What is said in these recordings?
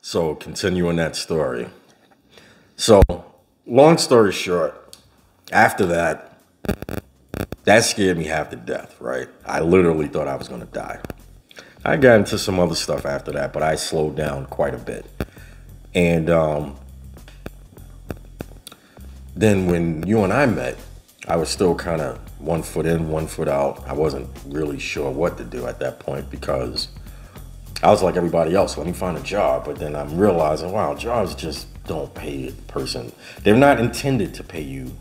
So continuing that story. So long story short, after that, that scared me half to death, right? I literally thought I was going to die. I got into some other stuff after that, but I slowed down quite a bit. And then when you and I met, I was still kind of 1 foot in, 1 foot out. I wasn't really sure what to do at that point because I was like everybody else. Let me find a job. But then I'm realizing, wow, jobs just don't pay a person. They're not intended to pay you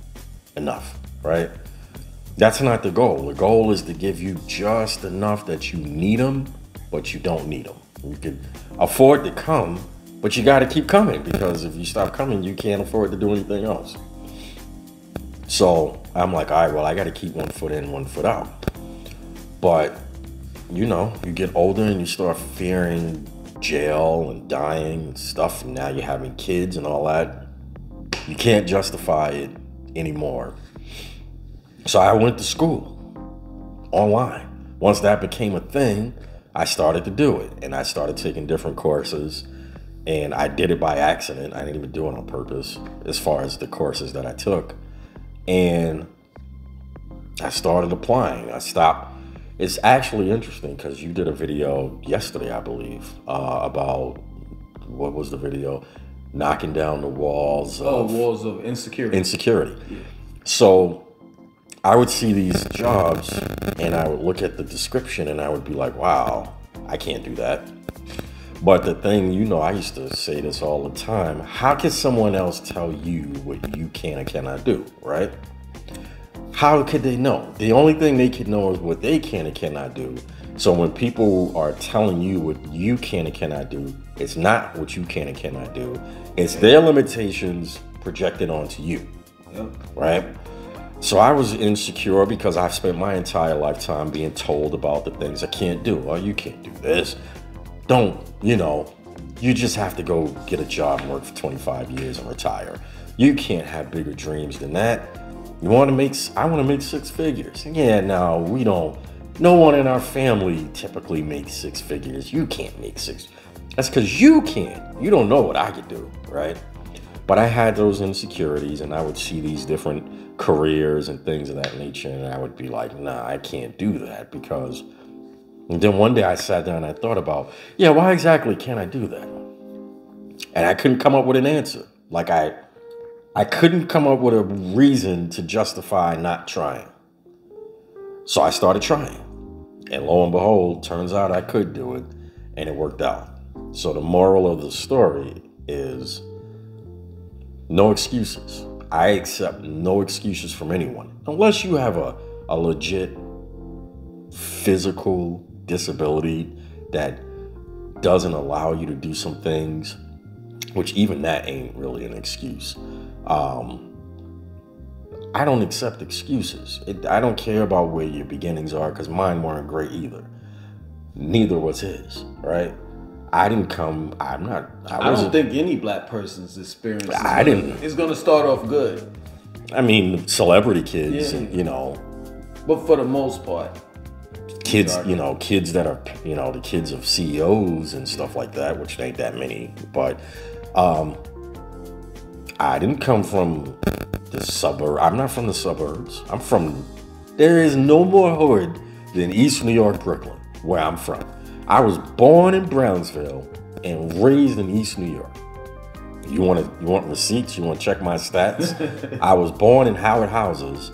enough, right? That's not the goal. The goal is to give you just enough that you need them, but you don't need them. You can afford to come, but you got to keep coming because if you stop coming, you can't afford to do anything else. So I'm like, all right, well, I got to keep 1 foot in, 1 foot out. But, you know, you get older and you start fearing jail and dying and stuff. And now you're having kids and all that. You can't justify it anymore. So I went to school online. Once that became a thing, I started to do it. And I started taking different courses. And I did it by accident. I didn't even do it on purpose as far as the courses that I took. And I started applying. I stopped. It's actually interesting because you did a video yesterday, I believe, about, what was the video? Knocking down the walls of... walls of insecurity. Insecurity. Yeah. So I would see these jobs and I would look at the description and I would be like, wow, I can't do that. But the thing, you know, I used to say this all the time. How can someone else tell you what you can and cannot do, right? How could they know? The only thing they can know is what they can and cannot do. So when people are telling you what you can and cannot do, it's not what you can and cannot do. It's their limitations projected onto you, right? So I was insecure because I've spent my entire lifetime being told about the things I can't do. Oh, you can't do this. Don't, you know, you just have to go get a job and work for 25 years and retire. You can't have bigger dreams than that. You want to make, I want to make 6 figures. Yeah, no, we don't. No one in our family typically makes 6 figures. You can't make 6. That's because you can't. You don't know what I could do, right? But I had those insecurities and I would see these different careers and things of that nature. And I would be like, nah, I can't do that because... And then one day I sat down and I thought about, yeah, why exactly can't I do that? And I couldn't come up with an answer. Like I couldn't come up with a reason to justify not trying. So I started trying. And lo and behold, turns out I could do it and it worked out. So the moral of the story is no excuses. I accept no excuses from anyone. Unless you have a legit physical disability that doesn't allow you to do some things, which even that ain't really an excuse. I don't accept excuses. I don't care about where your beginnings are because mine weren't great either. Neither was his, right? I didn't come, I don't think any black person's experience is gonna start off good. I mean, celebrity kids, and, you know. But for the most part. Kids, you know, kids that are, you know, the kids of CEOs and stuff like that, which ain't that many. But I didn't come from the suburb. I'm not from the suburbs. I'm from, there is no more hood than East New York, Brooklyn, where I'm from. I was born in Brownsville and raised in East New York. You want receipts? You want to check my stats? I was born in Howard Houses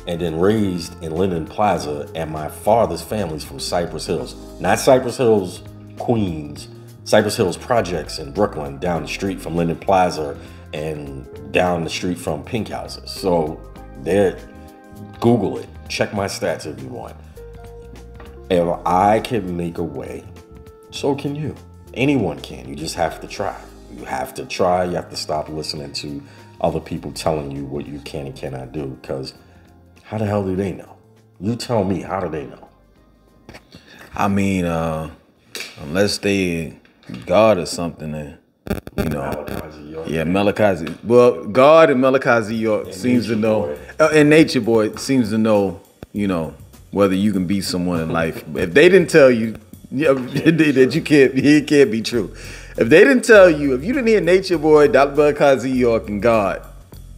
and then raised in Linden Plaza, and my father's family's from Cypress Hills. Not Cypress Hills, Queens. Cypress Hills Projects in Brooklyn, down the street from Linden Plaza and down the street from Pink Houses. So there, Google it. Check my stats if you want. If I can make a way, so can you. Anyone can. You just have to try. You have to try. You have to stop listening to other people telling you what you can and cannot do, because how the hell do they know? You tell me, how do they know? I mean, unless they God or something, you know. Yeah, Malachi. Well, God and Malachi York seems to know, and Nature Boy seems to know, you know, whether you can be someone in life. If they didn't tell you that you can't, it can't be true. If they didn't tell you, if you didn't hear Nature Boy, Dr. Malachi York, and God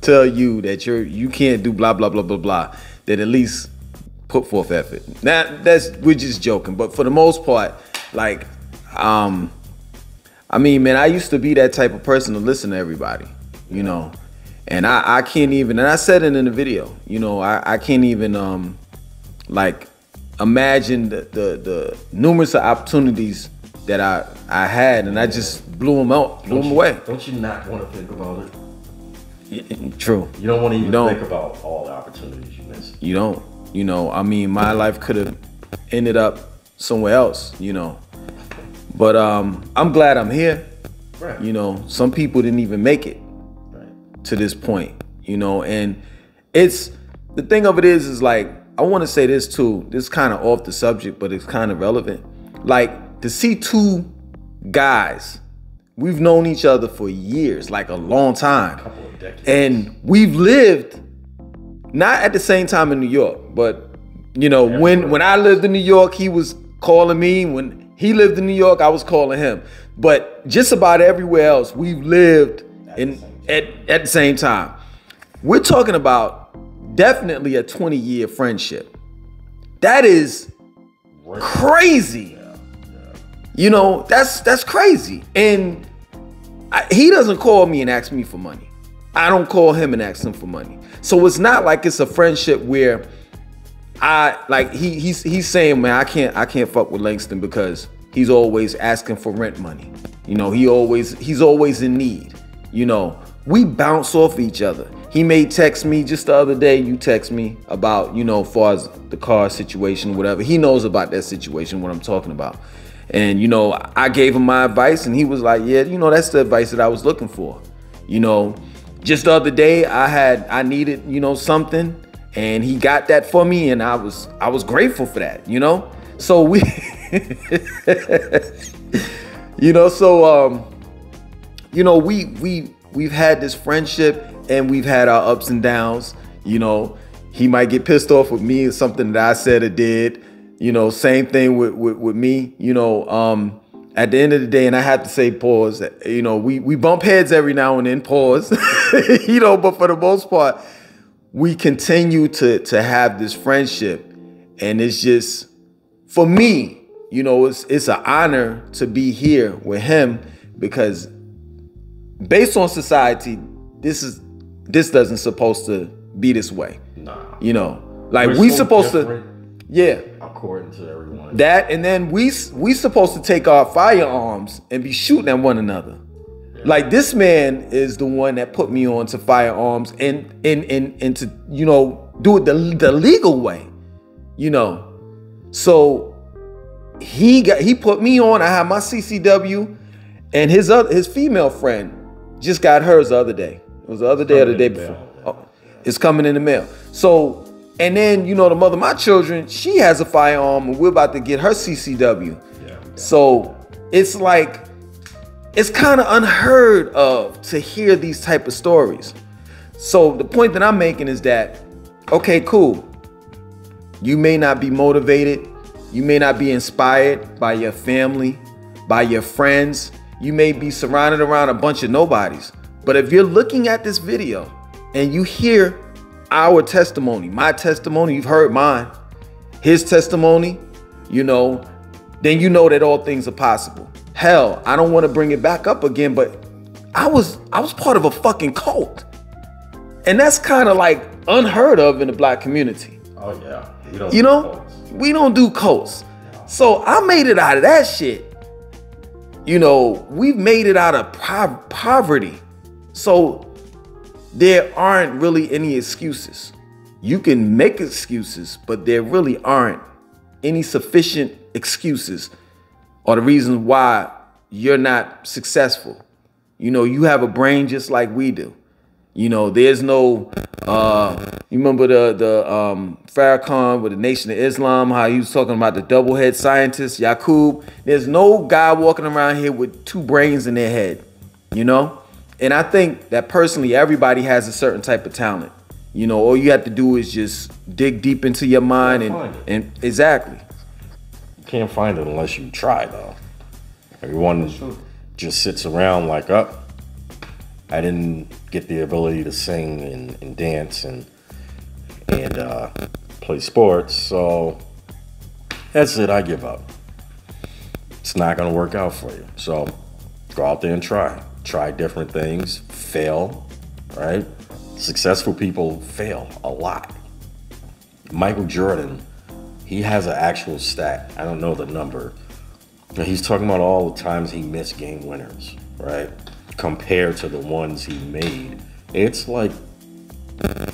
tell you that you can't do blah blah blah blah blah, then at least put forth effort. Now we're just joking, but for the most part, like, I mean, man, I used to be that type of person to listen to everybody, you know, and I can't even, and I said it in the video, you know, I can't even like imagine the numerous opportunities that I had, and I just blew them away. Don't you not want to think about it? True. You don't want to even think about all the opportunities you missed. You don't. You know, I mean, my life could have ended up somewhere else, you know. But I'm glad I'm here. Right. You know, some people didn't even make it to this point, you know, and it's, the thing of it is like, I want to say this too, this is kind of off the subject, but it's kind of relevant. Like, to see two guys, we've known each other for years, like a long time. A couple of decades. And we've lived, not at the same time in New York, but, you know, when I lived in New York, he was calling me. When he lived in New York, I was calling him. But just about everywhere else, we've lived at the same time. We're talking about definitely a 20-year friendship. That is crazy. You know, that's crazy. And he doesn't call me and ask me for money. I don't call him and ask him for money. So it's not like it's a friendship where he's saying, man, I can't fuck with Langston because he's always asking for rent money. You know, he's always in need. You know, we bounce off each other. He may text me just the other day. You text me about, you know, as far as the car situation, whatever. He knows about that situation, what I'm talking about. And, you know, I gave him my advice and he was like, yeah, you know, that's the advice that I was looking for. You know, just the other day I needed, you know, something, and he got that for me, and I was grateful for that, you know? So we you know, so you know, we've had this friendship and we've had our ups and downs. You know, he might get pissed off with me or something that I said or did. You know, same thing with me, you know, at the end of the day, and I have to say pause, you know, we bump heads every now and then, pause, you know, but for the most part, we continue to have this friendship. And it's just, for me, you know, it's an honor to be here with him, because based on society, this doesn't supposed to be this way. Nah. You know, like we supposed to, yeah. According to everyone. That, and then we supposed to take our firearms and be shooting at one another. Yeah. Like, this man is the one that put me on to firearms and to, you know, do it the legal way, you know. So he put me on. I had my CCW, and his female friend just got hers the other day. It was the other day or the day before. Oh, it's coming in the mail. So, and then, you know, the mother of my children, she has a firearm, and we're about to get her CCW. Yeah. So it's like, it's kind of unheard of to hear these type of stories. So the point that I'm making is that, okay, cool. You may not be motivated. You may not be inspired by your family, by your friends. You may be surrounded around a bunch of nobodies. But if you're looking at this video and you hear our testimony, my testimony, you've heard mine, his testimony, you know, then you know that all things are possible. Hell, I don't want to bring it back up again, but I was part of a fucking cult. And that's kind of like unheard of in the black community. Oh yeah. We don't do cults. So I made it out of that shit. You know, we've made it out of poverty. So there aren't really any excuses. You can make excuses, but there really aren't any sufficient excuses or the reasons why you're not successful. You know, you have a brain just like we do. You know, there's no, you remember the Farrakhan with the Nation of Islam, how he was talking about the double-head scientist, Yaqub. There's no guy walking around here with two brains in their head, you know? And I think that personally, everybody has a certain type of talent. You know, all you have to do is just dig deep into your mind and exactly. You can't find it unless you try, though. Everyone just sits around like, I didn't get the ability to sing and dance and play sports, so that's it, I give up. It's not gonna work out for you. So go out there and try different things, fail, right? Successful people fail a lot. Michael Jordan, he has an actual stat, I don't know the number, but he's talking about all the times he missed game winners, right? Compared to the ones he made, it's like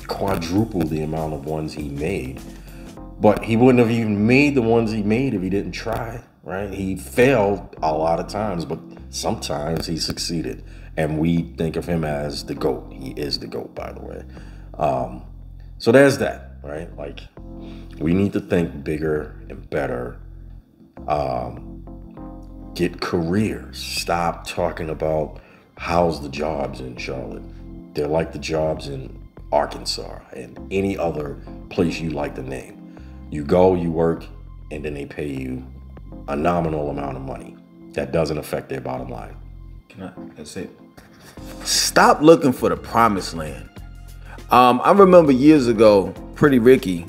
quadruple the amount of ones he made. But he wouldn't have even made the ones he made if he didn't try, right? He failed a lot of times, but sometimes he succeeded. And we think of him as the GOAT. He is the GOAT, by the way. So there's that, right? Like, we need to think bigger and better. Get careers. Stop talking about how's the jobs in Charlotte. They're like the jobs in Arkansas and any other place you like to name. You go, you work, and then they pay you a nominal amount of money. That doesn't affect their bottom line. That's it. Stop looking for the promised land. I remember years ago, Pretty Ricky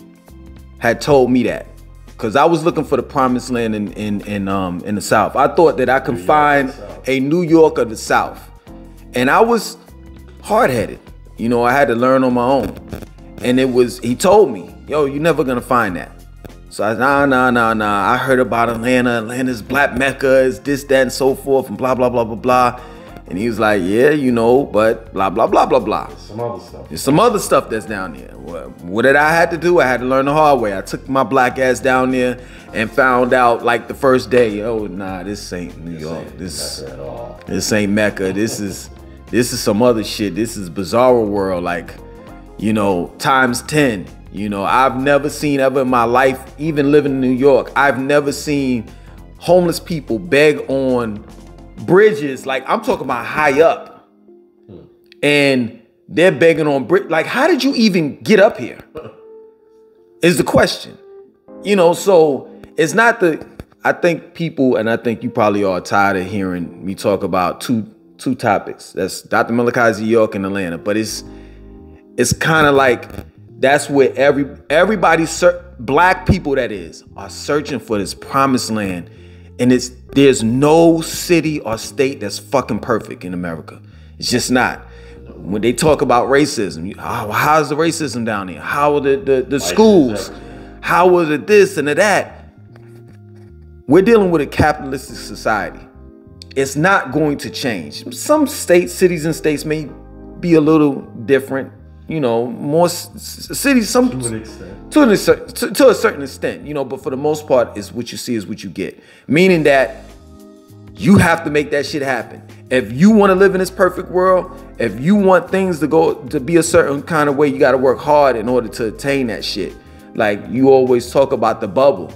had told me that, because I was looking for the promised land in the South. I thought that I could find a New York of the South, and I was hard-headed. You know, I had to learn on my own, and he told me, yo, you're never gonna find that. So I said, nah. I heard about Atlanta. Atlanta's Black Mecca, is this, that, and so forth, and blah, blah, blah, blah, blah. And he was like, yeah, you know, but blah, blah, blah, blah, blah. Some other stuff. There's some other stuff that's down there. What did I have to do? I had to learn the hard way. I took my black ass down there and found out like the first day, oh, nah, this ain't New York. This ain't Mecca. This is some other shit. This is bizarre world, like, you know, times 10. You know, I've never seen ever in my life, even living in New York, I've never seen homeless people beg on bridges. Like, I'm talking about high up. And they're begging on bridge. Like, how did you even get up here? Is the question. You know, so it's not I think people, and I think you probably are tired of hearing me talk about two topics. That's Dr. Malachi Z. York and Atlanta. But it's kind of like, that's where everybody's black people, that is, are searching for this promised land. And there's no city or state that's fucking perfect in America. It's just not. When they talk about racism, how's the racism down there? How are the schools? How was it this and that? We're dealing with a capitalistic society. It's not going to change. Some states, cities and states may be a little different. You know, more cities, to a certain extent, you know, but for the most part, is what you see is what you get. Meaning that you have to make that shit happen. If you want to live in this perfect world, if you want things to be a certain kind of way, you got to work hard in order to attain that shit. Like, you always talk about the bubble,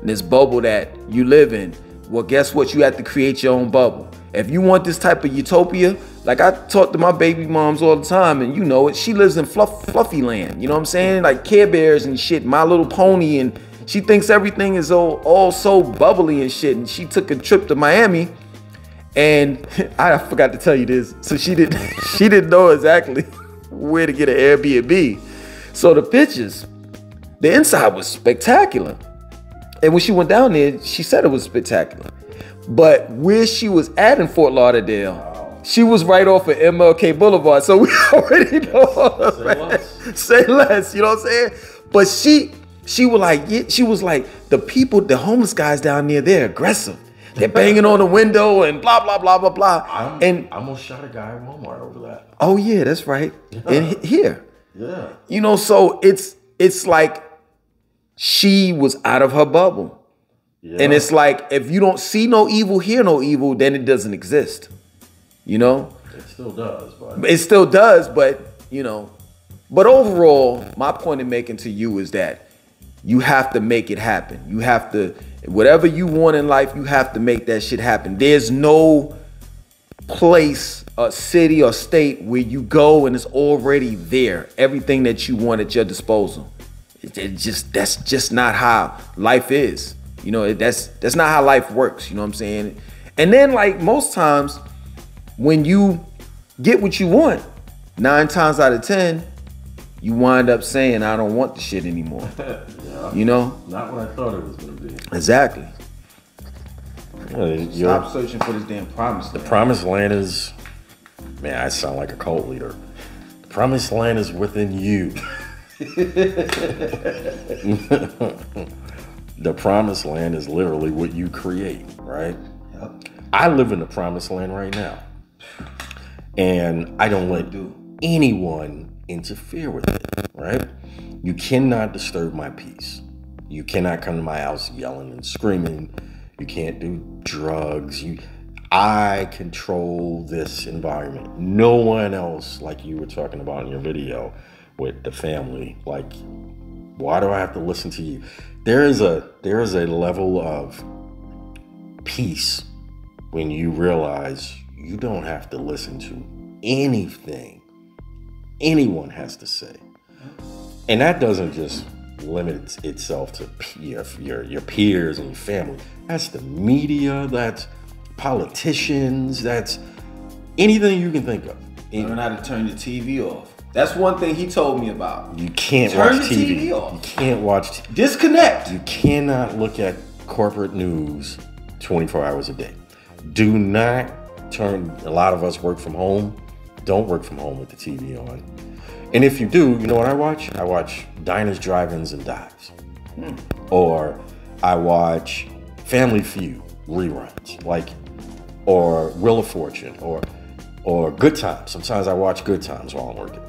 this bubble that you live in. Well, guess what? You have to create your own bubble. If you want this type of utopia, like, I talk to my baby moms all the time, and you know it, she lives in fluffy land, you know what I'm saying? Like Care Bears and shit, My Little Pony, and she thinks everything is all so bubbly and shit. And she took a trip to Miami, and I forgot to tell you this, so she didn't know exactly where to get an Airbnb. So the pictures, the inside was spectacular. And when she went down there, she said it was spectacular. But where she was at in Fort Lauderdale, she was right off of MLK Boulevard. So we already know. Say less, you know what I'm saying? But she was like, yeah, she was like, the people, the homeless guys down there, they're aggressive. They're banging on the window and blah, blah, blah, blah, blah. I almost shot a guy at Walmart over that. Oh yeah, that's right. And here. Yeah. You know, so it's like she was out of her bubble. Yeah. And it's like, if you don't see no evil, hear no evil, then it doesn't exist. You know? It still does, but it still does, but you know. But overall, my point in making to you is that you have to make it happen. You have to, whatever you want in life, you have to make that shit happen. There's no place, or city or state where you go and it's already there. Everything that you want at your disposal. That's just not how life is. You know, that's not how life works. You know what I'm saying? And then like most times when you get what you want, 9 times out of 10, you wind up saying, I don't want the shit anymore. Yeah. You know? Not what I thought it was going to be. Exactly. Stop searching for this damn promised land. The promised land is, man, I sound like a cult leader. The promised land is within you. The promised land is literally what you create, right? Yep. I live in the promised land right now. And I don't let anyone interfere with it, right? You cannot disturb my peace. You cannot come to my house yelling and screaming. You can't do drugs. I control this environment. No one else, like you were talking about in your video with the family. Like, why do I have to listen to you? There is a level of peace when you realize you don't have to listen to anything anyone has to say. And that doesn't just limit itself to your peers and your family. That's the media, that's politicians, that's anything you can think of. Learn how to turn the TV off. That's one thing he told me about. You can't turn watch the TV. TV off. You can't watch Disconnect. You cannot look at corporate news 24 hours a day. Do not turn, a lot of us work from home. Don't work from home with the TV on. And if you do, you know what I watch? I watch Diners, Drive-Ins, and Dives. Or I watch Family Feud reruns, like, or Wheel of Fortune, or Good Times. Sometimes I watch Good Times while I'm working.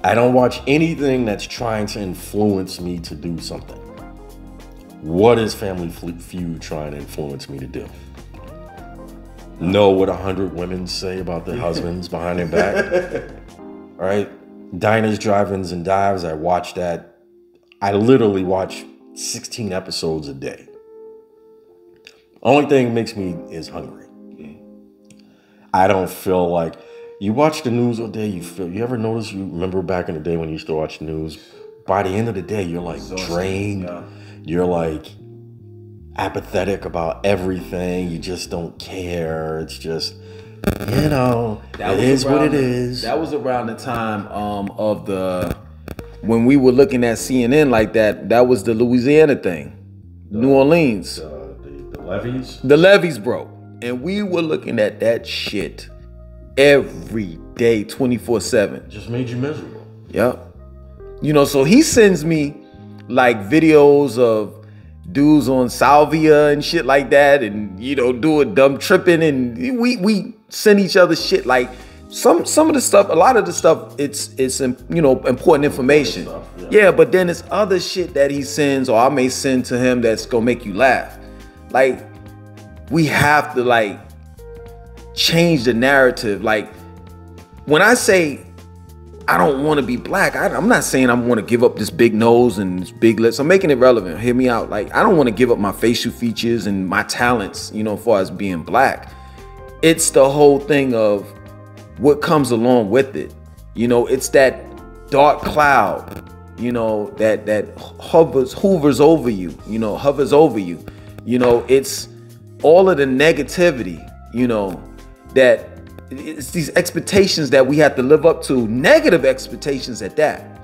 I don't watch anything that's trying to influence me to do something. What is Family Feud trying to influence me to do? Know what 100 women say about their husbands behind their back? All right? Diners, Drive-Ins, and Dives, I watch that. I literally watch 16 episodes a day. Only thing that makes me is hungry. I don't feel like, you watch the news all day, you ever notice, you remember back in the day when you used to watch the news, by the end of the day, you're like drained. Yeah. You're like apathetic about everything. You just don't care. It's just, you know, it is what it is. That was around the time when we were looking at CNN like that. That was the Louisiana thing, New Orleans. The levees? The levees broke. And we were looking at that shit every day, 24/7. Just made you miserable. Yep. You know, so he sends me like videos of dudes on salvia and shit like that, and you know, doing dumb tripping, and we send each other shit. Like some of the stuff, a lot of the stuff, it's you know, important information. Stuff, yeah, but then it's other shit that he sends, or I may send to him, that's gonna make you laugh. Like, we have to like change the narrative. Like, when I say I don't want to be black, I'm not saying I want to give up this big nose and this big lips. I'm making it relevant. Hear me out. Like, I don't want to give up my facial features and my talents, you know, as far as being black. It's the whole thing of what comes along with it. You know, it's that dark cloud, you know, that hovers over you, you know, hovers over you. You know, it's all of the negativity, you know, that it's these expectations that we have to live up to, negative expectations at that,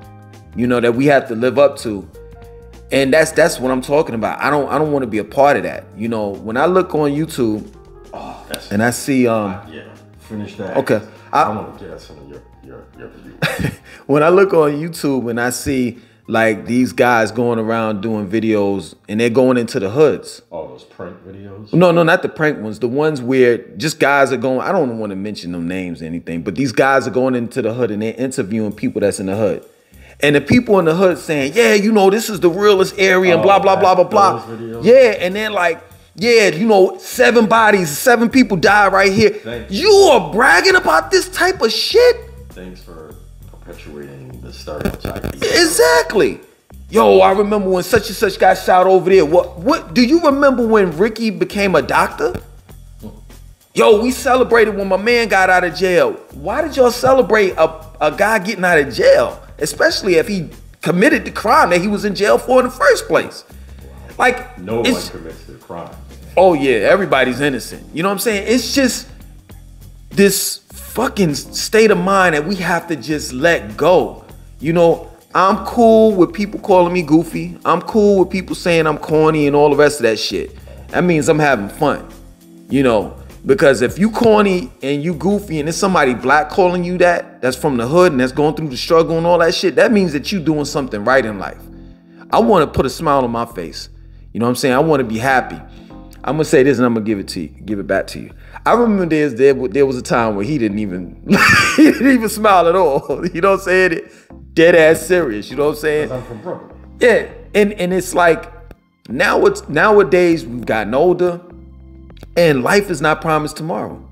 you know, that we have to live up to. And that's what I'm talking about. I don't want to be a part of that. You know, when I look on YouTube and I see yeah, finish that. Okay. I want to get some of your review. When I look on YouTube and I see like these guys going around doing videos and they're going into the hoods. Oh, those prank videos? No, not the prank ones. The ones where just guys are going, I don't want to mention them names or anything, but these guys are going into the hood and they're interviewing people that's in the hood. And the people in the hood saying, yeah, you know, this is the realest area and blah, blah, blah, blah, blah. Yeah, and then like, yeah, you know, 7 bodies, 7 people died right here. Thanks. You are bragging about this type of shit? Thanks for perpetuating the stereotype. Exactly. Yo, I remember when such and such got shot over there. What do you remember when Ricky became a doctor? Yo, we celebrated when my man got out of jail. Why did y'all celebrate a guy getting out of jail? Especially if he committed the crime that he was in jail for in the first place. Like, no one commits the crime. Oh yeah, everybody's innocent. You know what I'm saying? It's just this fucking state of mind that we have to just let go. You know, I'm cool with people calling me goofy. I'm cool with people saying I'm corny and all the rest of that shit. That means I'm having fun. You know, because if you corny and you goofy and there's somebody black calling you that's from the hood and that's going through the struggle and all that shit, that means that you doing something right in life. I want to put a smile on my face. You know what I'm saying? I want to be happy. I'm gonna say this and I'm gonna give it back to you. I remember there was a time where he didn't even smile at all. You know what I'm saying? Dead ass serious. You know what I'm saying? I'm from Brooklyn. Yeah, and it's like nowadays we've gotten older, and life is not promised tomorrow.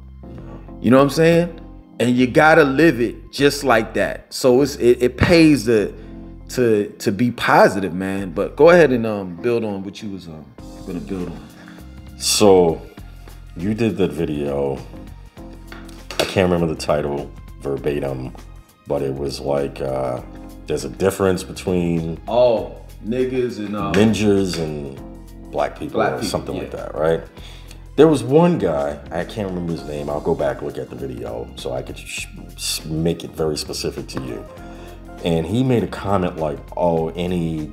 You know what I'm saying? And you gotta live it just like that. So it pays to be positive, man. But go ahead and build on what you was gonna build on. So, you did that video. I can't remember the title verbatim, but it was like, there's a difference between niggas and ninjas and black people or something like that, right? There was one guy, I can't remember his name. I'll go back and look at the video so I could make it very specific to you. And he made a comment like, oh, any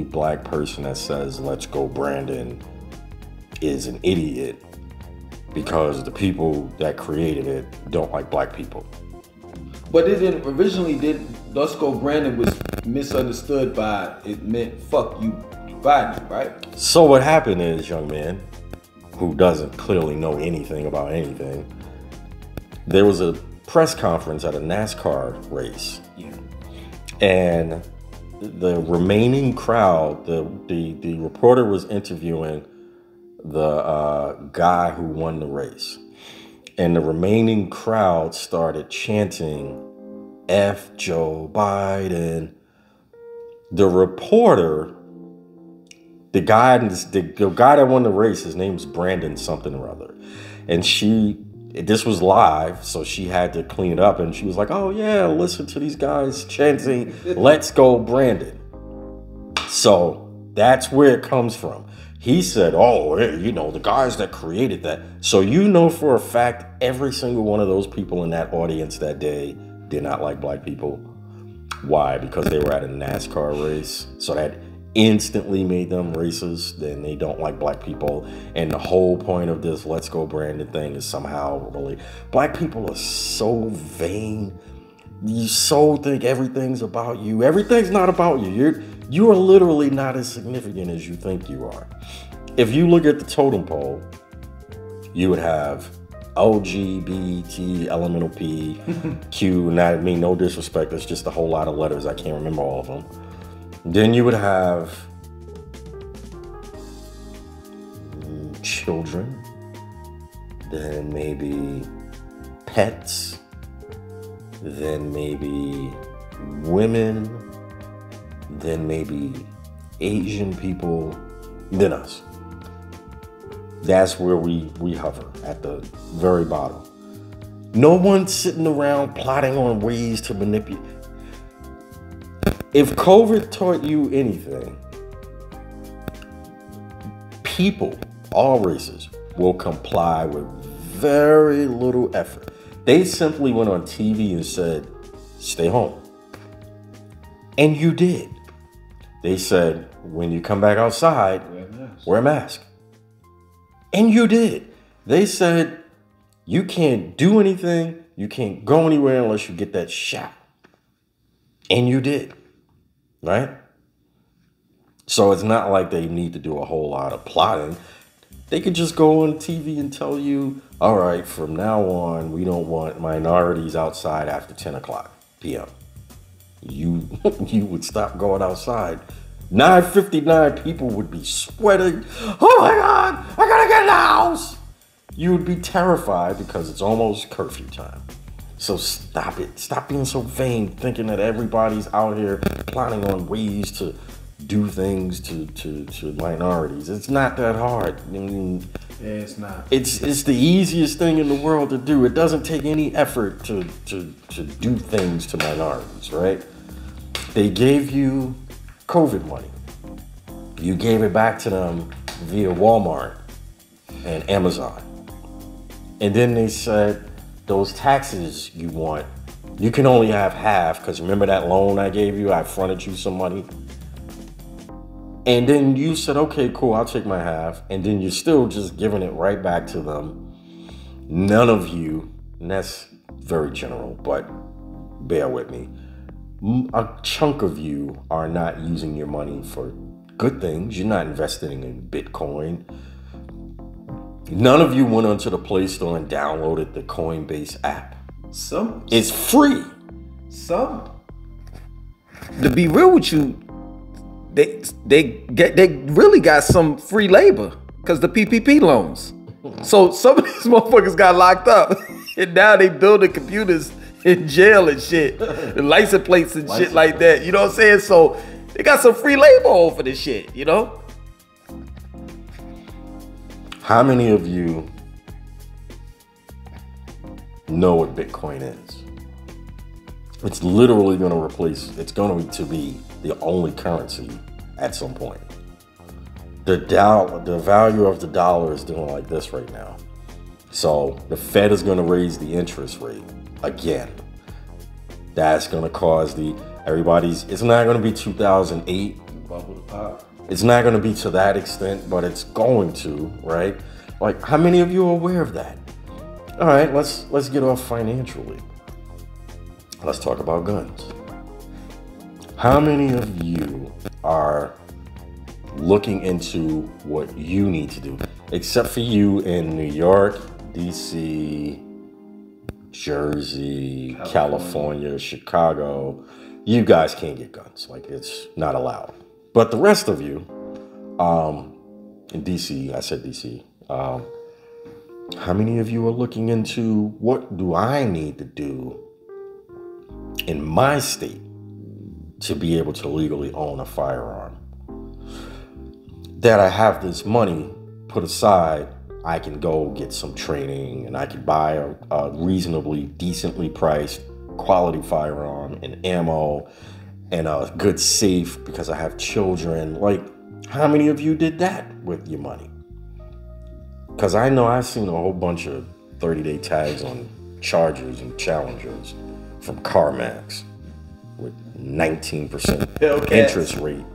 black person that says, let's go Brandon, is an idiot because the people that created it don't like black people. But it didn't originally Let's Go Brandon was misunderstood by it meant fuck you Biden, right? So what happened is, young man, who doesn't clearly know anything about anything, there was a press conference at a NASCAR race. Yeah. And the remaining crowd, the reporter was interviewing the guy who won the race, and the remaining crowd started chanting F Joe Biden. The reporter, the guy that won the race, his name's Brandon something or other, and this was live, so she had to clean it up, and she was like, oh yeah, listen to these guys chanting let's go Brandon. So that's where it comes from. He said, oh, you know, the guys that created that. So you know for a fact, every single one of those people in that audience that day did not like black people. Why? Because they were at a NASCAR race. So that instantly made them racist. Then they don't like black people. And the whole point of this let's go Brandon thing is somehow really, black people are so vain. You so think everything's about you. Everything's not about you. You are literally not as significant as you think you are. If you look at the totem pole, you would have LGBT, elemental P, Q, and I mean no disrespect, it's just a whole lot of letters. I can't remember all of them. Then you would have children, then maybe pets, then maybe women, then maybe Asian people, then us. That's where we hover, at the very bottom. No one's sitting around plotting on ways to manipulate. If COVID taught you anything, people, all races, will comply with very little effort. They simply went on TV and said, stay home. And you did. They said, when you come back outside, wear a mask. And you did. They said, you can't do anything, you can't go anywhere unless you get that shot. And you did. Right? So it's not like they need to do a whole lot of plotting. They could just go on TV and tell you, all right, from now on, we don't want minorities outside after 10 o'clock p.m. You would stop going outside. 9:59, people would be sweating. Oh my God, I gotta get in the house. You would be terrified because it's almost curfew time. So stop it. Stop being so vain, thinking that everybody's out here plotting on ways to do things to minorities. It's not that hard. I mean, yeah, it's not. It's the easiest thing in the world to do. It doesn't take any effort to do things to minorities, right? They gave you COVID money. You gave it back to them via Walmart and Amazon. And then they said, those taxes you want, you can only have half, because remember that loan I gave you? I fronted you some money. And then you said, okay, cool, I'll take my half. And then you're still just giving it right back to them. None of you, and that's very general, but bear with me. A chunk of you are not using your money for good things. You're not investing in Bitcoin. None of you went onto the Play Store and downloaded the Coinbase app. Some. It's free. Some. To be real with you, they really got some free labor because the PPP loans. So some of these motherfuckers got locked up, and now they building computers in jail and shit, and license plates and shit like that. You know what I'm saying? So they got some free labor over this shit. You know. How many of you know what Bitcoin is? It's literally going to replace, it's going to be the only currency at some point. The value of the dollar is doing like this right now. So the Fed is going to raise the interest rate again. That's going to cause it's not going to be 2008 bubble to pop. It's not going to be to that extent, but it's going to, right? Like, how many of you are aware of that? All right, let's get off financially. Let's talk about guns. How many of you are looking into what you need to do? Except for you in New York, DC, Jersey, California, Chicago. You guys can't get guns. Like, it's not allowed. But the rest of you, in DC, I said DC, how many of you are looking into what do I need to do in my state to be able to legally own a firearm? That I have this money put aside, I can go get some training and I can buy a reasonably, decently priced quality firearm and ammo and a good safe because I have children. Like, how many of you did that with your money? Because I know I've seen a whole bunch of 30-day tags on Chargers and Challengers from CarMax with 19% interest rate.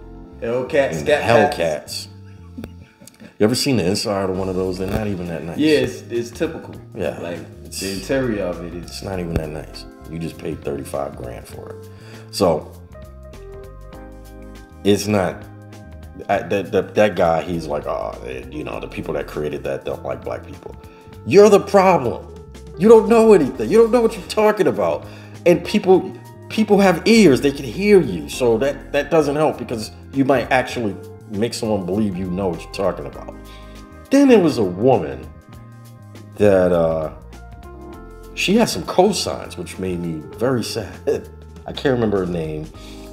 Hellcats. Hellcats. You ever seen the inside of one of those? They're not even that nice. Yeah, it's typical. Yeah. Like, the interior of it is... It's not even that nice. You just paid 35 grand for it. So, it's not... That guy, he's like, the people that created that don't like black people. You're the problem. You don't know anything. You don't know what you're talking about. And people have ears. They can hear you. So that doesn't help because you might actually make someone believe you know what you're talking about. Then there was a woman that she had some cosigns, which made me very sad. I can't remember her name,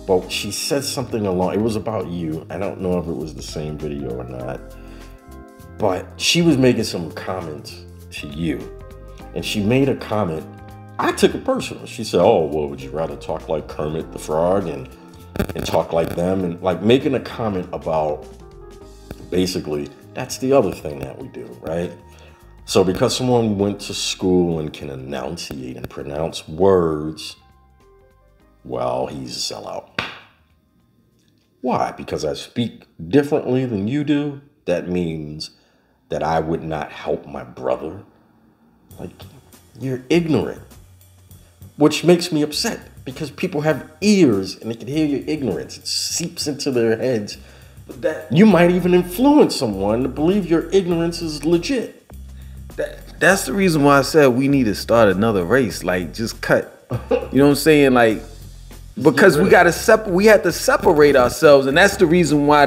but she said something along, it was about you. I don't know if it was the same video or not, but she was making some comments to you. And she made a comment, I took it personal. She said, oh, well, would you rather talk like Kermit the Frog and talk like them? And like making a comment about, basically, that's the other thing that we do, right? So because someone went to school and can enunciate and pronounce words, well, he's a sellout. Why? Because I speak differently than you do? That means that I would not help my brother? Like, you're ignorant. Which makes me upset because people have ears and they can hear your ignorance. It seeps into their heads. But that you might even influence someone to believe your ignorance is legit. That's the reason why I said we need to start another race. Like, just cut. You know what I'm saying? Like, because we had to separate ourselves, and that's the reason why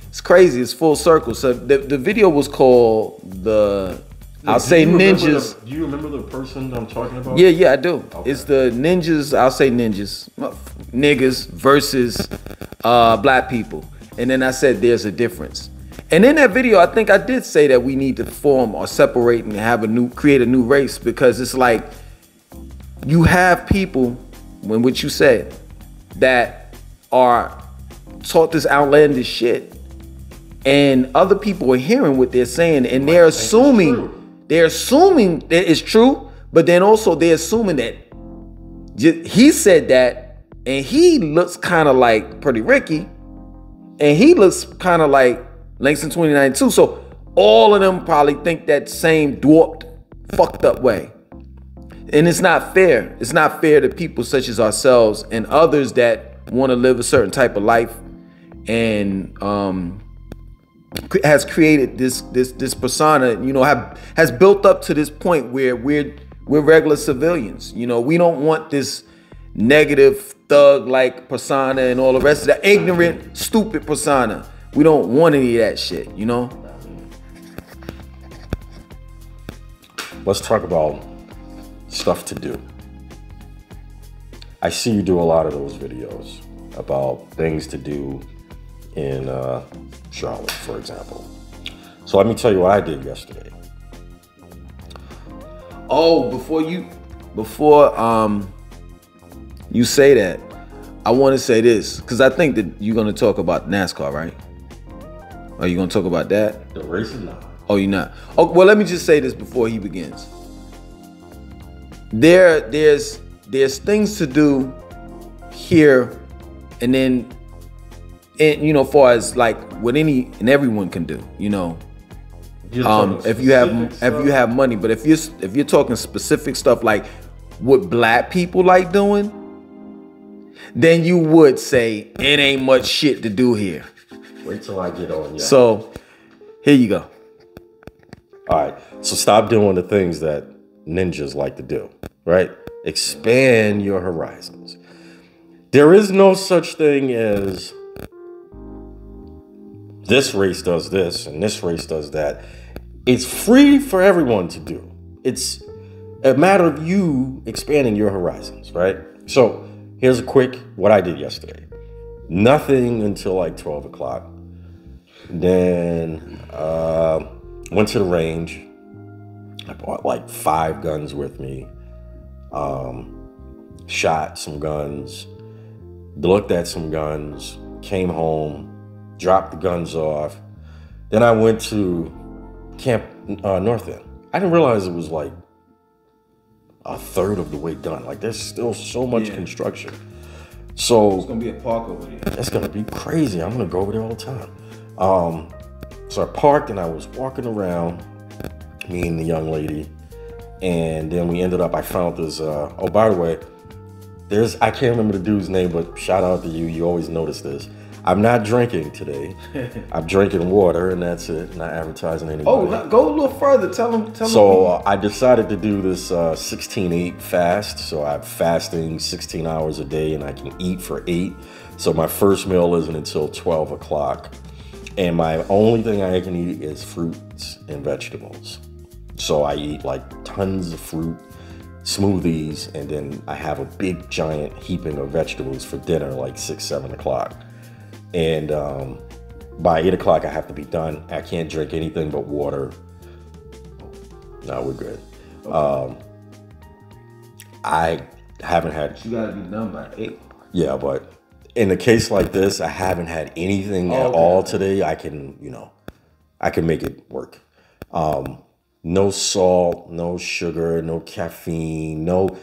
it's crazy. It's full circle. So the video was called Ninjas. Do you remember the person I'm talking about? Yeah, I do. Okay. It's the ninjas. I'll say ninjas, niggas versus black people. And then I said there's a difference. And in that video, I think I did say that we need to form or separate and create a new race, because it's like you have people, when what you said, that are taught this outlandish shit, and other people are hearing what they're saying, and they're assuming that it's true, but then also they're assuming that he said that, and he looks kind of like Pretty Ricky, and he looks kind of like Langston 2092. So all of them probably think that same dwarfed, fucked up way. And it's not fair. It's not fair to people such as ourselves and others that want to live a certain type of life and has created this persona, you know, has built up to this point where we're regular civilians. You know, we don't want this negative thug-like persona and all the rest of that ignorant, stupid persona. We don't want any of that shit, you know? Let's talk about stuff to do. I see you do a lot of those videos about things to do in Charlotte, for example. So let me tell you what I did yesterday. Oh, before you say that, I want to say this, because I think that you're going to talk about NASCAR, right? Are you going to talk about that? The race is not. Oh, you're not? Oh, well, let me just say this before he begins. There's things to do here, and then, and you know, far as like what any and everyone can do, you know. If you have money, but if you're talking specific stuff like what black people like doing, then you would say it ain't much shit to do here. Wait till I get on. Yeah. So here you go. All right. So stop doing the things that ninjas like to do, right? Expand your horizons. There is no such thing as this race does this and this race does that. It's free for everyone to do. It's a matter of you expanding your horizons, right? So here's a quick what I did yesterday. Nothing until like 12 o'clock. Then went to the range. I bought like 5 guns with me. Shot some guns. Looked at some guns. Came home. Dropped the guns off. Then I went to Camp North End. I didn't realize it was like a third of the way done. Like there's still so much construction. So it's gonna be a park over there. It's gonna be crazy. I'm gonna go over there all the time. So I parked and I was walking around, me and the young lady, and then we ended up. I found this. Oh, by the way, I can't remember the dude's name, but shout out to you. You always notice this. I'm not drinking today. I'm drinking water, and that's it. Not advertising anybody. Oh, go a little further. Tell them. So I decided to do this 16-8 fast. So I'm fasting 16 hours a day, and I can eat for 8. So my first meal isn't until 12 o'clock. And my only thing I can eat is fruits and vegetables. So I eat like tons of fruit, smoothies, and then I have a big giant heaping of vegetables for dinner, like 6, 7 o'clock. And by 8 o'clock, I have to be done. I can't drink anything but water. No, we're good. Okay. I haven't had... You gotta be done by 8. Yeah, but in a case like this, I haven't had anything at all today. I can, you know, I can make it work. No salt, no sugar, no caffeine, no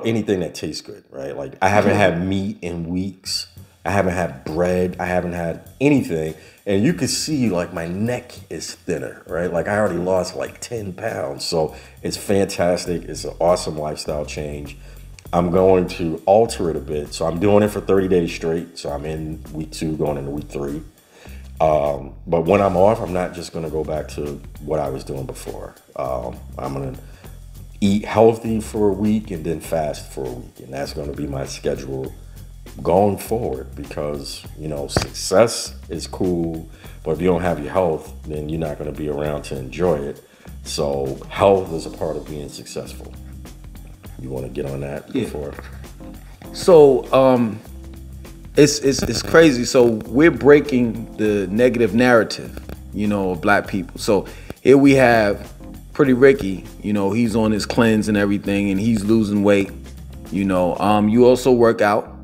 anything that tastes good, right? Like I haven't had meat in weeks. I haven't had bread. I haven't had anything. And you can see like my neck is thinner, right? Like I already lost like 10 pounds. So it's fantastic. It's an awesome lifestyle change. I'm going to alter it a bit. So I'm doing it for 30 days straight. So I'm in week 2, going into week 3. But when I'm off, I'm not just going to go back to what I was doing before. I'm going to eat healthy for a week and then fast for a week. And that's going to be my schedule going forward, because, you know, success is cool, but if you don't have your health, then you're not going to be around to enjoy it. So health is a part of being successful. You want to get on that before? So it's crazy. So we're breaking the negative narrative, you know, of black people. So here we have Pretty Ricky, you know, he's on his cleanse and everything, and he's losing weight. You know, you also work out,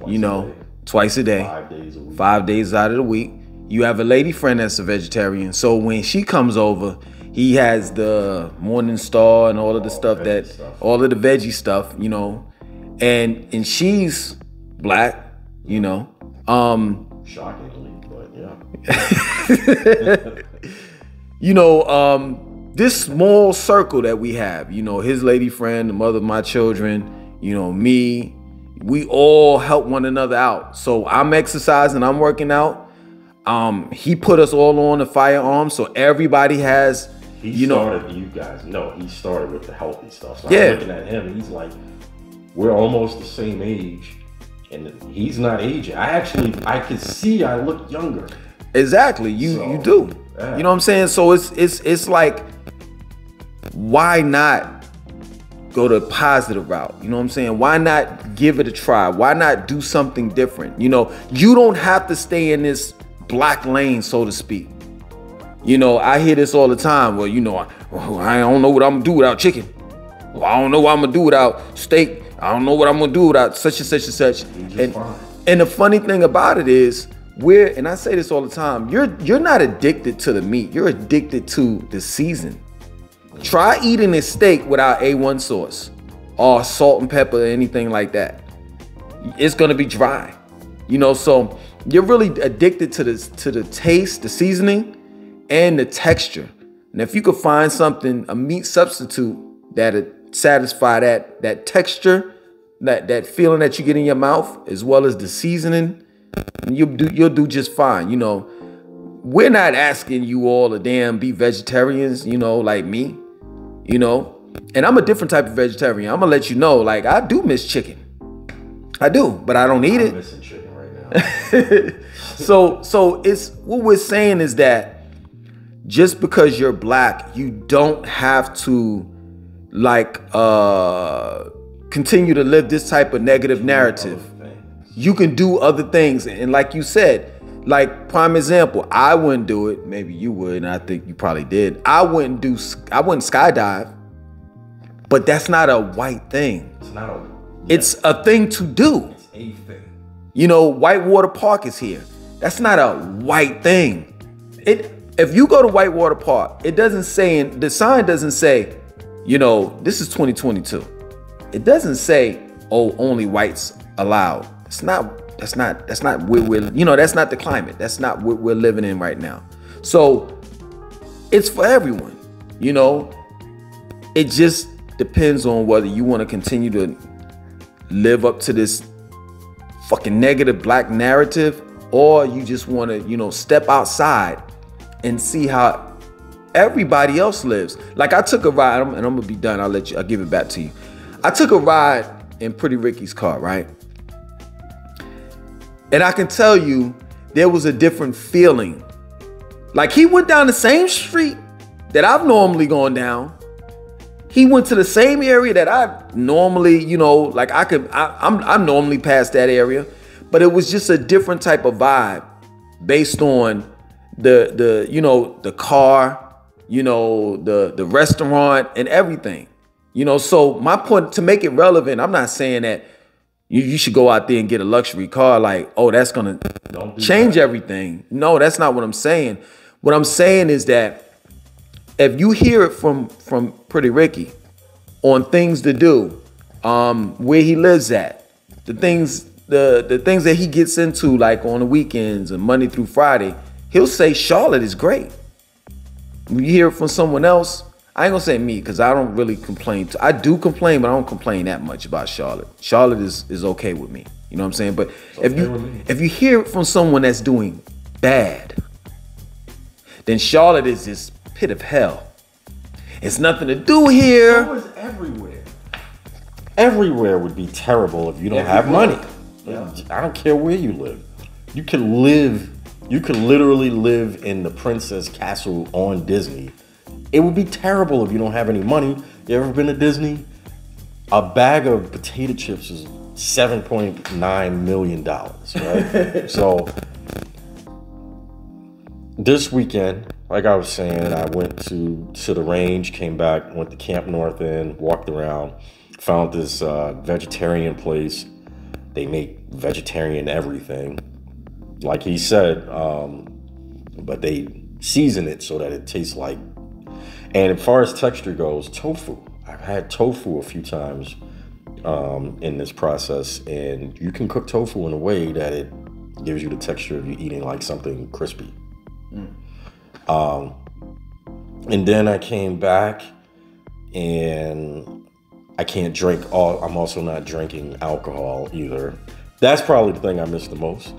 you know, twice a day, 5 days a week. 5 days out of the week. You have a lady friend that's a vegetarian. So when she comes over, he has the Morning Star and all of the stuff all of the veggie stuff, you know, and she's black, you know. Shockingly, but yeah. You know, this small circle that we have, you know, his lady friend, the mother of my children, you know, me, we all help one another out. So I'm exercising, I'm working out. He put us all on the firearms, so everybody has. He started with the healthy stuff. So I'm looking at him, he's like, we're almost the same age, and he's not aging. I could see I look younger. Exactly, you do. Yeah. You know what I'm saying? So it's like, why not go the positive route? You know what I'm saying? Why not give it a try? Why not do something different? You know, you don't have to stay in this black lane, so to speak. You know, I hear this all the time. Well, you know, I don't know what I'm gonna do without chicken. Well, I don't know what I'm gonna do without steak. I don't know what I'm gonna do without such and such and such. And the funny thing about it is, and I say this all the time, you're not addicted to the meat. You're addicted to the season. Try eating a steak without A1 sauce or salt and pepper or anything like that. It's gonna be dry. You know, so you're really addicted to the taste, the seasoning, and the texture. And if you could find a meat substitute that'd satisfy that texture, that feeling that you get in your mouth, as well as the seasoning, you'll do just fine. You know, we're not asking you all to be vegetarians, you know, like me, you know. And I'm a different type of vegetarian. I'm gonna let you know, like, I do miss chicken. I do, but I don't eat it. I'm missing chicken right now. So it's what we're saying is that just because you're black, you don't have to continue to live this type of negative narrative. You can do other things. And like you said, like prime example, I wouldn't do it. Maybe you would, and I think you probably did. I wouldn't skydive, but that's not a white thing. It's a thing to do. It's a thing. You know, Whitewater Park is here. That's not a white thing. If you go to Whitewater Park, it doesn't say, the sign doesn't say, you know, this is 2022. It doesn't say, oh, only whites allowed. That's not where we're, you know, that's not the climate. That's not what we're living in right now. So it's for everyone, you know. It just depends on whether you want to continue to live up to this fucking negative black narrative, or you just want to, you know, step outside and see how everybody else lives. Like I took a ride, and I'm gonna be done. I'll give it back to you. I took a ride in Pretty Ricky's car, right? And I can tell you, there was a different feeling. Like he went down the same street that I've normally gone down. He went to the same area that I normally, you know, like I'm normally past that area, but it was just a different type of vibe based on the you know, the car, you know, the restaurant and everything, you know. So my point, to make it relevant, I'm not saying that you should go out there and get a luxury car, like, oh, that's gonna change everything. No, that's not what I'm saying. What I'm saying is that if you hear it from Pretty Ricky on things to do, where he lives at, the things that he gets into, like on the weekends and Monday through Friday, he'll say Charlotte is great. When you hear it from someone else, I ain't gonna say me, because I don't really complain. I do complain, but I don't complain that much about Charlotte. Charlotte is okay with me. You know what I'm saying? But if you hear it from someone that's doing bad, then Charlotte is this pit of hell. It's nothing to do here. So is everywhere. Everywhere would be terrible if you don't have money. Yeah. I don't care where you live. You can literally live in the Princess Castle on Disney. It would be terrible if you don't have any money. You ever been to Disney? A bag of potato chips is $7.9 million, right? So this weekend, like I was saying, I went to the range, came back, went to Camp North End, walked around, found this vegetarian place. They make vegetarian everything. Like he said, but they season it so that it tastes like. And as far as texture goes, tofu. I've had tofu a few times in this process, and you can cook tofu in a way that it gives you the texture of you eating like something crispy. And then I came back, and I can't drink I'm also not drinking alcohol either. That's probably the thing I miss the most.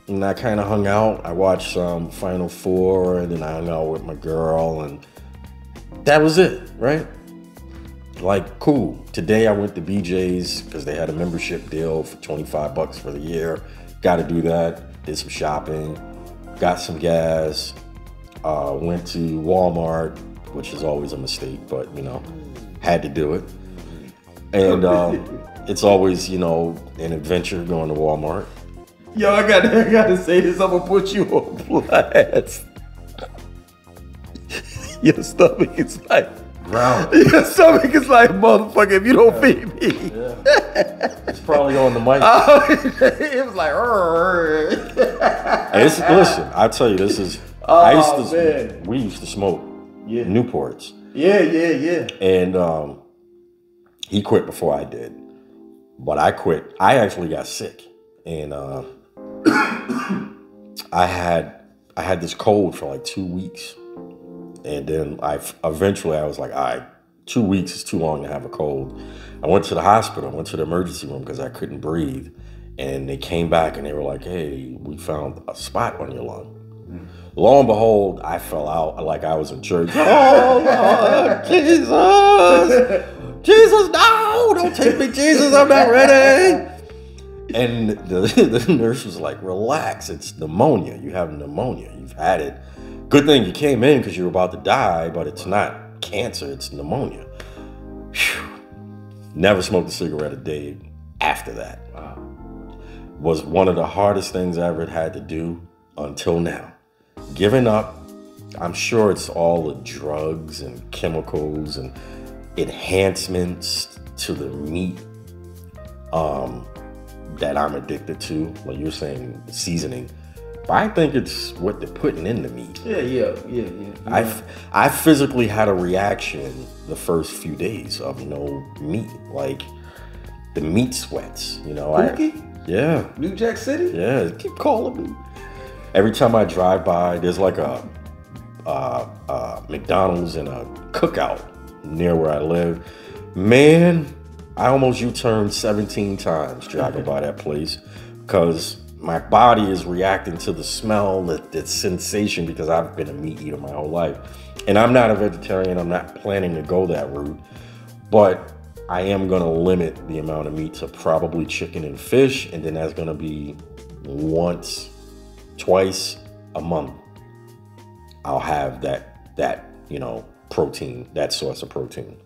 And I kind of hung out. I watched some Final Four, and then I hung out with my girl, and that was it, right? Like, cool. Today I went to BJ's because they had a membership deal for $25 for the year. Got to do that. Did some shopping. Got some gas. Went to Walmart, which is always a mistake, but, you know, had to do it. And it's always, you know, an adventure going to Walmart. Yo, I gotta say this. I'm gonna put you on blast. Your stomach is like ground. Your stomach is like, motherfucker, if you don't feed me. Yeah. It's probably on the mic. It was like, listen, I tell you, this is. We used to smoke Newports. Yeah. And he quit before I did, but I quit. I actually got sick, and I had this cold for like 2 weeks, and then eventually I was like, all right, 2 weeks is too long to have a cold. I went to the hospital. I went to the emergency room because I couldn't breathe, and they came back and they were like, hey, we found a spot on your lung. Lo and behold, I fell out like I was in church. Oh, Lord, Jesus. Jesus, no, don't take me, Jesus, I'm not ready. And the nurse was like, relax, it's pneumonia. You have pneumonia, you've had it. Good thing you came in because you were about to die, but it's not cancer, it's pneumonia. Whew. Never smoked a cigarette a day after that. Wow. Was one of the hardest things I ever had to do until now. Giving up, I'm sure it's all the drugs and chemicals and enhancements to the meat that I'm addicted to. Like you're saying, seasoning. But I think it's what they're putting in the meat. Yeah. I physically had a reaction the first few days of no meat. Like the meat sweats, you know. Yeah. New Jack City? Yeah, keep calling me. Every time I drive by, there's like a McDonald's and a cookout near where I live. Man, I almost U-turned 17 times driving by that place because my body is reacting to the smell, that sensation, because I've been a meat eater my whole life. And I'm not a vegetarian. I'm not planning to go that route. But I am going to limit the amount of meat to probably chicken and fish. And then that's going to be twice a month. I'll have that, you know, protein, that source of protein.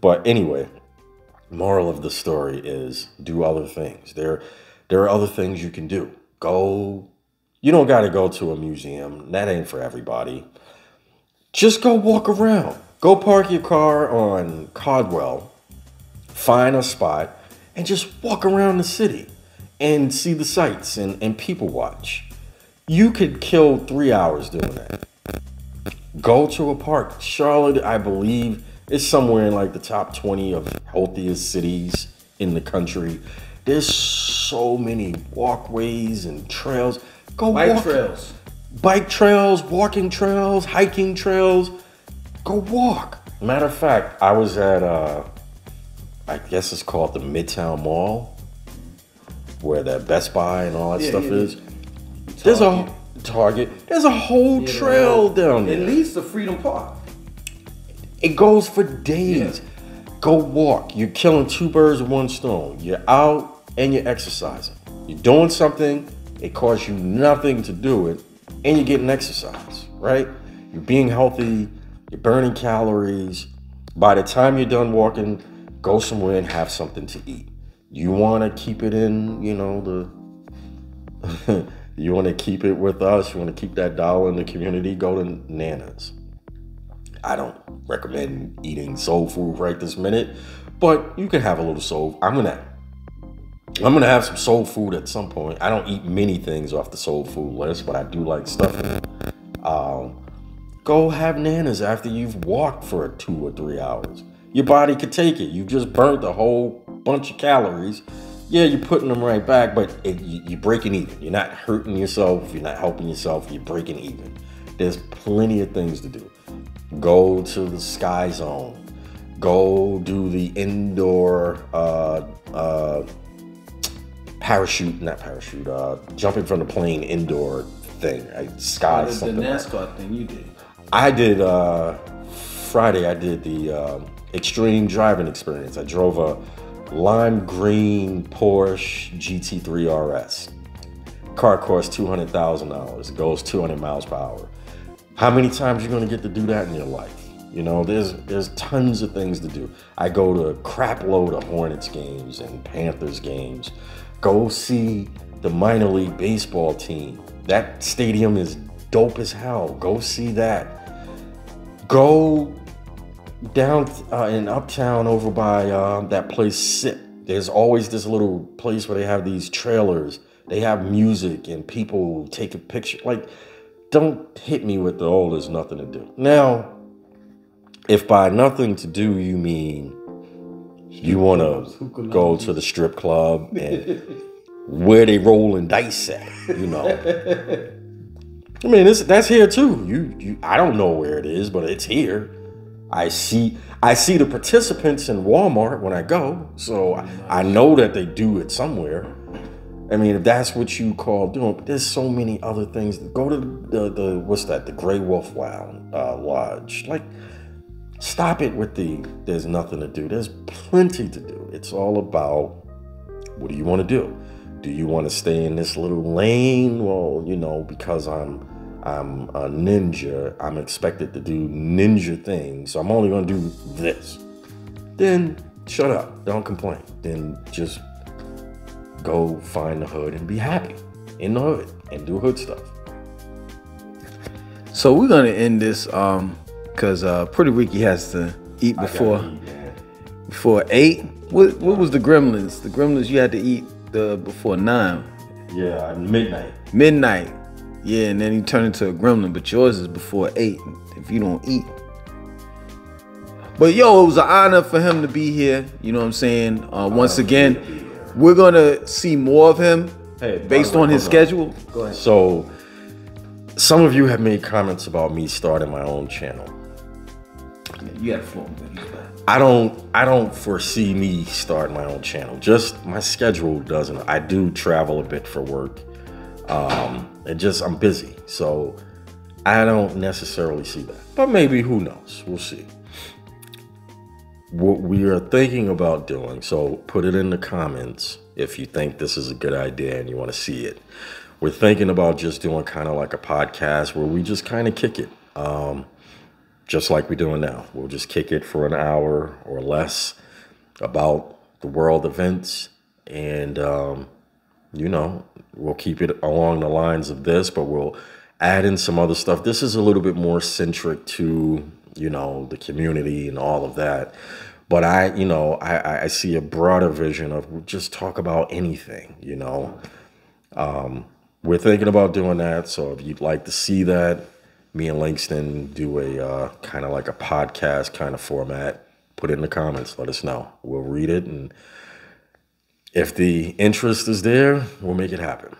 But anyway, moral of the story is do other things. There are other things you can do. You don't got to go to a museum. That ain't for everybody. Just go walk around. Go park your car on Caldwell, find a spot, and just walk around the city and see the sights and people watch. You could kill 3 hours doing that. Go to a park. Charlotte, I believe, is somewhere in like the top 20 of healthiest cities in the country. There's so many walkways and trails. Bike trails. Bike trails, walking trails, hiking trails. Go walk. Matter of fact, I was at, I guess it's called the Midtown Mall, where that Best Buy and all that stuff is. There's a Target. There's a whole trail down there. It leads to Freedom Park. It goes for days. Yeah. Go walk. You're killing two birds with one stone. You're out and you're exercising. You're doing something. It costs you nothing to do it, and you're getting exercise, right? You're being healthy. You're burning calories. By the time you're done walking, go somewhere and have something to eat. You want to keep it in, you know, you want to keep it with us. You want to keep that dollar in the community. Go to Nana's. I don't recommend eating soul food right this minute, but you can have a little soul. I'm gonna I'm gonna have some soul food at some point. I don't eat many things off the soul food list, but I do like stuffing. Go have nanas after you've walked for 2 or 3 hours. Your body could take it. You just burnt a whole bunch of calories. Yeah, you're putting them right back, but you're breaking even. You're not hurting yourself. You're not helping yourself. You're breaking even. There's plenty of things to do. Go to the Sky Zone. Go do the indoor jumping from the plane indoor thing. Sky something. The NASCAR thing you did. I did Friday. I did the extreme driving experience. I drove a lime green Porsche GT3 RS. Car costs $200,000. It goes 200 miles per hour. How many times are you going to get to do that in your life? You know, there's tons of things to do. I go to a crap load of Hornets games and Panthers games. Go see the minor league baseball team. That stadium is dope as hell. Go see that. Go down in Uptown over by that place Sip. There's always this little place where they have these trailers. They have music and people take a picture. Like, don't hit me with the, oh, there's nothing to do. Now, if by nothing to do you mean you want to go to the strip club and where they rolling dice at, you know. I mean, that's here too. I don't know where it is, but it's here. I see the participants in Walmart when I go, so I know that they do it somewhere. I mean, if that's what you call doing, but there's so many other things. Go to the what's that? The Grey Wolf Lodge. Like, stop it with there's nothing to do. There's plenty to do. It's all about, what do you want to do? Do you want to stay in this little lane? Well, you know, because I'm a ninja, I'm expected to do ninja things, so I'm only going to do this. Then shut up. Don't complain. Then just go find the hood and be happy in the hood and do hood stuff. So we're going to end this because Pretty Ricky has to eat before 8. What was the Gremlins? The Gremlins you had to eat before 9. Yeah, midnight. Midnight. Yeah, and then you turn into a gremlin, but yours is before 8 if you don't eat. But yo, it was an honor for him to be here. You know what I'm saying? Once again, we're going to see more of him based on his schedule. Go ahead. So, some of you have made comments about me starting my own channel. You got a floor. I don't foresee me starting my own channel. Just my schedule doesn't. I do travel a bit for work. I'm busy, so I don't necessarily see that. But maybe, who knows? We'll see. What we are thinking about doing, so put it in the comments if you think this is a good idea and you want to see it. We're thinking about just doing kind of like a podcast where we just kind of kick it. Just like we're doing now. We'll just kick it for an hour or less about the world events, and you know, we'll keep it along the lines of this, but we'll add in some other stuff. This is a little bit more centric to, you know, the community and all of that. But I see a broader vision of just talk about anything, you know. We're thinking about doing that. So if you'd like to see that, me and Langston do a kind of like a podcast kind of format. Put it in the comments. Let us know. We'll read it, and if the interest is there, we'll make it happen.